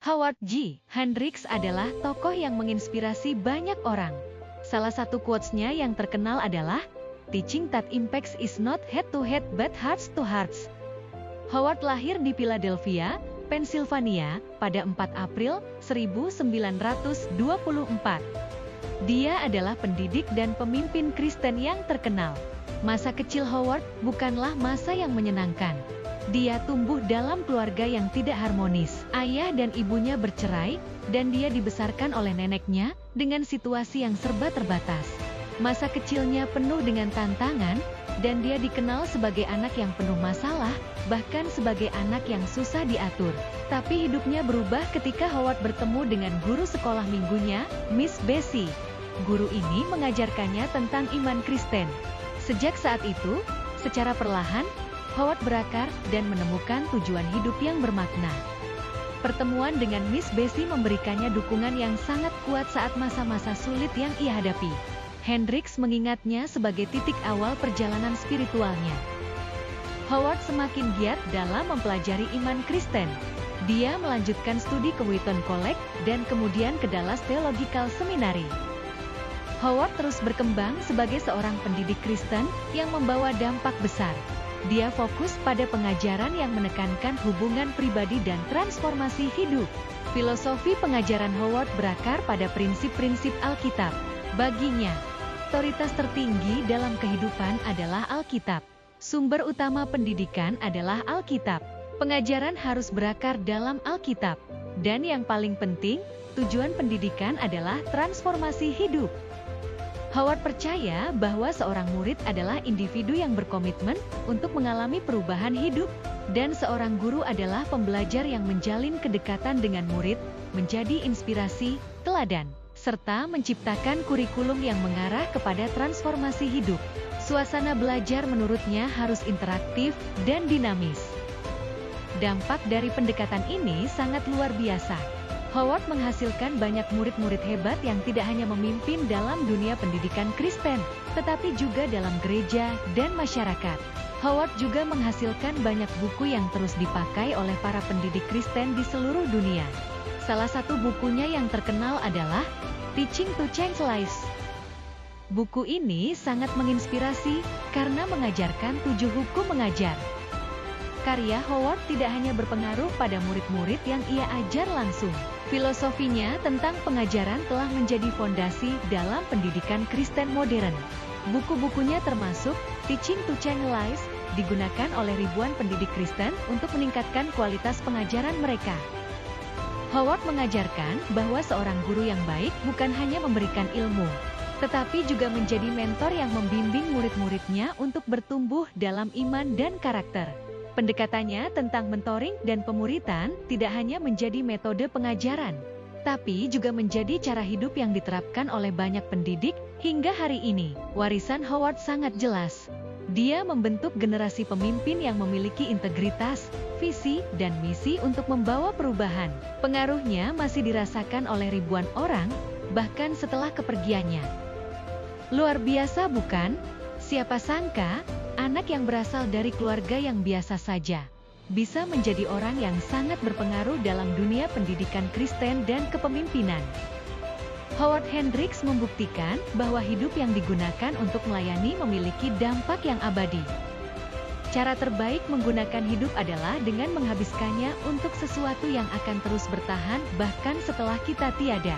Howard G. Hendricks adalah tokoh yang menginspirasi banyak orang. Salah satu quotes-nya yang terkenal adalah, "Teaching that impacts is not head-to-head but hearts-to-hearts." Howard lahir di Philadelphia, Pennsylvania, pada 4 April 1924. Dia adalah pendidik dan pemimpin Kristen yang terkenal. Masa kecil Howard bukanlah masa yang menyenangkan. Dia tumbuh dalam keluarga yang tidak harmonis. Ayah dan ibunya bercerai, dan dia dibesarkan oleh neneknya dengan situasi yang serba terbatas. Masa kecilnya penuh dengan tantangan, dan dia dikenal sebagai anak yang penuh masalah, bahkan sebagai anak yang susah diatur. Tapi hidupnya berubah ketika Howard bertemu dengan guru sekolah minggunya, Miss Bessie. Guru ini mengajarkannya tentang iman Kristen. Sejak saat itu, secara perlahan, Howard berakar dan menemukan tujuan hidup yang bermakna. Pertemuan dengan Miss Bessie memberikannya dukungan yang sangat kuat saat masa-masa sulit yang ia hadapi. Hendricks mengingatnya sebagai titik awal perjalanan spiritualnya. Howard semakin giat dalam mempelajari iman Kristen. Dia melanjutkan studi ke Wheaton College dan kemudian ke Dallas Theological Seminary. Howard terus berkembang sebagai seorang pendidik Kristen yang membawa dampak besar. Dia fokus pada pengajaran yang menekankan hubungan pribadi dan transformasi hidup. Filosofi pengajaran Howard berakar pada prinsip-prinsip Alkitab. Baginya, otoritas tertinggi dalam kehidupan adalah Alkitab. Sumber utama pendidikan adalah Alkitab. Pengajaran harus berakar dalam Alkitab. Dan yang paling penting, tujuan pendidikan adalah transformasi hidup. Howard percaya bahwa seorang murid adalah individu yang berkomitmen untuk mengalami perubahan hidup, dan seorang guru adalah pembelajar yang menjalin kedekatan dengan murid, menjadi inspirasi, teladan, serta menciptakan kurikulum yang mengarah kepada transformasi hidup. Suasana belajar menurutnya harus interaktif dan dinamis. Dampak dari pendekatan ini sangat luar biasa. Howard menghasilkan banyak murid-murid hebat yang tidak hanya memimpin dalam dunia pendidikan Kristen, tetapi juga dalam gereja dan masyarakat. Howard juga menghasilkan banyak buku yang terus dipakai oleh para pendidik Kristen di seluruh dunia. Salah satu bukunya yang terkenal adalah Teaching to Change Lives. Buku ini sangat menginspirasi karena mengajarkan 7 hukum mengajar. Karya Howard tidak hanya berpengaruh pada murid-murid yang ia ajar langsung. Filosofinya tentang pengajaran telah menjadi fondasi dalam pendidikan Kristen modern. Buku-bukunya termasuk Teaching to Change Lives, digunakan oleh ribuan pendidik Kristen untuk meningkatkan kualitas pengajaran mereka. Howard mengajarkan bahwa seorang guru yang baik bukan hanya memberikan ilmu, tetapi juga menjadi mentor yang membimbing murid-muridnya untuk bertumbuh dalam iman dan karakter. Pendekatannya tentang mentoring dan pemuritan tidak hanya menjadi metode pengajaran, tapi juga menjadi cara hidup yang diterapkan oleh banyak pendidik hingga hari ini. Warisan Howard sangat jelas. Dia membentuk generasi pemimpin yang memiliki integritas, visi, dan misi untuk membawa perubahan. Pengaruhnya masih dirasakan oleh ribuan orang, bahkan setelah kepergiannya. Luar biasa bukan? Siapa sangka, anak yang berasal dari keluarga yang biasa saja bisa menjadi orang yang sangat berpengaruh dalam dunia pendidikan Kristen dan kepemimpinan. Howard Hendricks membuktikan bahwa hidup yang digunakan untuk melayani memiliki dampak yang abadi. Cara terbaik menggunakan hidup adalah dengan menghabiskannya untuk sesuatu yang akan terus bertahan bahkan setelah kita tiada.